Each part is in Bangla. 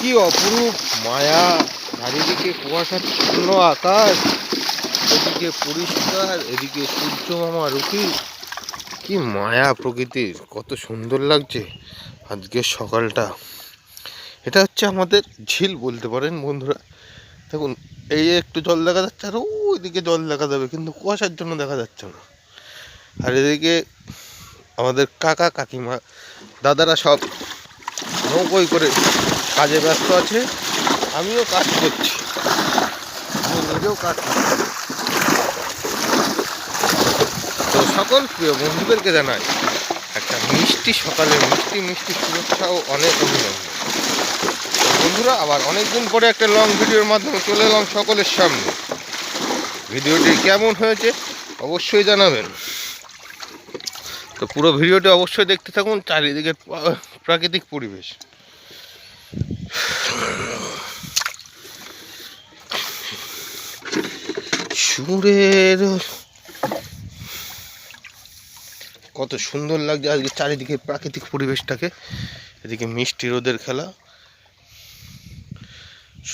কি অপরূপ মায়া! চারিদিকে কুয়াশাচ্ছন্ন আকাশ, এদিকে পরিষ্কার, এদিকে সূর্য মামা রুটি। কি মায়া প্রকৃতির! কত সুন্দর লাগছে আজকের সকালটা। এটা হচ্ছে আমাদের ঝিল বলতে পারেন বন্ধুরা। দেখুন, এই একটু জল দেখা যাচ্ছে, আর ওইদিকে জল দেখা যাবে, কিন্তু কুয়াশার জন্য দেখা যাচ্ছে না। আর এদিকে আমাদের কাকা কাকিমা দাদারা সব নৌকোয় করে কাজে ব্যস্ত আছে। আমিও কাজ করছি, আমি নিজেও কাজ করছি। তো সকল প্রিয় বন্ধুদেরকে জানাই একটা মিষ্টি সকালের মিষ্টি মিষ্টি শুভেচ্ছা ও অনেক অভিনন্দন। বন্ধুরা, আবার অনেকদিন পরে একটা লং ভিডিওর মাধ্যমে চলে এলাম সকলের সামনে। ভিডিওটি কেমন হয়েছে অবশ্যই জানাবেন। তো পুরো ভিডিওটি অবশ্যই দেখতে থাকুন। চারিদিকে প্রাকৃতিক পরিবেশ, সুরের কত সুন্দর লাগছে আজকে চারিদিকে প্রাকৃতিক পরিবেশটাকে। এদিকে মিষ্টি রোদের খেলা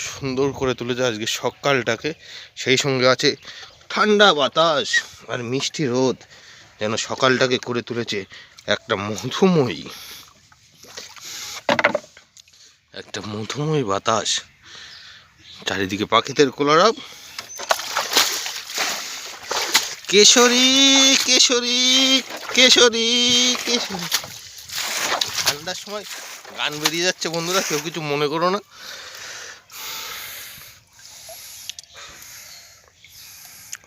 সুন্দর করে তুলেছে আজকে সকালটাকে। সেই সঙ্গে আছে ঠান্ডা বাতাস আর মিষ্টি রোদ, যেন সকালটাকে করে তুলেছে একটা মধুময় বাতাস। চারিদিকে পাখিদের কলরব। কেশরী কেশরী কেশরী কেশরী। ঠান্ডার সময় গান বেরিয়ে যাচ্ছে বন্ধুরা, কেউ কিছু মনে করো না।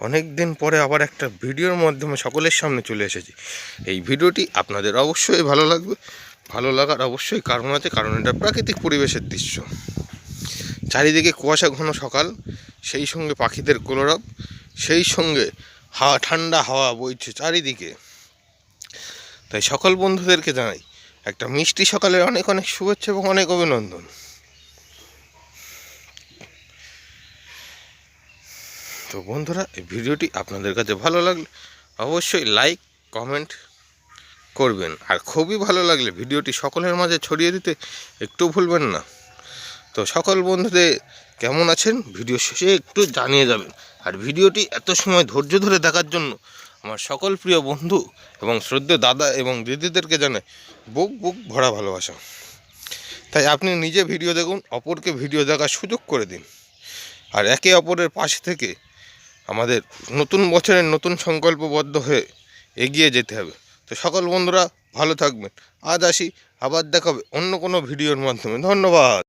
অনেক দিন পরে আবার একটা ভিডিওর মাধ্যমে সকলের সামনে চলে এসেছি। এই ভিডিওটি আপনাদের অবশ্যই ভালো লাগবে। ভালো লাগার অবশ্যই কারণ আছে, কারণ এটা প্রাকৃতিক পরিবেশের দৃশ্য। চারিদিকে কুয়াশা ঘন সকাল, সেই সঙ্গে পাখিদের কলরব, সেই সঙ্গে ঠান্ডা হাওয়া বইছে চারিদিকে। তাই সকল বন্ধুদেরকে জানাই একটা মিষ্টি সকালের অনেক অনেক শুভেচ্ছা এবং অনেক অভিনন্দন। তো বন্ধুরা, এই ভিডিওটি আপনাদের কাছে ভালো লাগলে অবশ্যই লাইক কমেন্ট করবেন, আর খুবই ভালো লাগলে ভিডিওটি সকলের মাঝে ছড়িয়ে দিতে একটু ভুলবেন না। তো সকল বন্ধুদের কেমন আছেন ভিডিও শেষে একটু জানিয়ে যাবেন। আর ভিডিওটি এত সময় ধৈর্য ধরে দেখার জন্য আমার সকল প্রিয় বন্ধু এবং শ্রদ্ধেয় দাদা এবং দিদিদেরকে জানাই বুক বুক ভরা ভালোবাসা। তাই আপনি নিজে ভিডিও দেখুন, অপরকে ভিডিও দেখার সুযোগ করে দিন। আর একে অপরের পাশে থেকে আমাদের নতুন বছরের নতুন সংকল্পবদ্ধ হয়ে এগিয়ে যেতে হবে। তো সকল বন্ধুরা ভালো থাকবেন। আজ আসি, আবার দেখাবে অন্য কোনো ভিডিওর মাধ্যমে। ধন্যবাদ।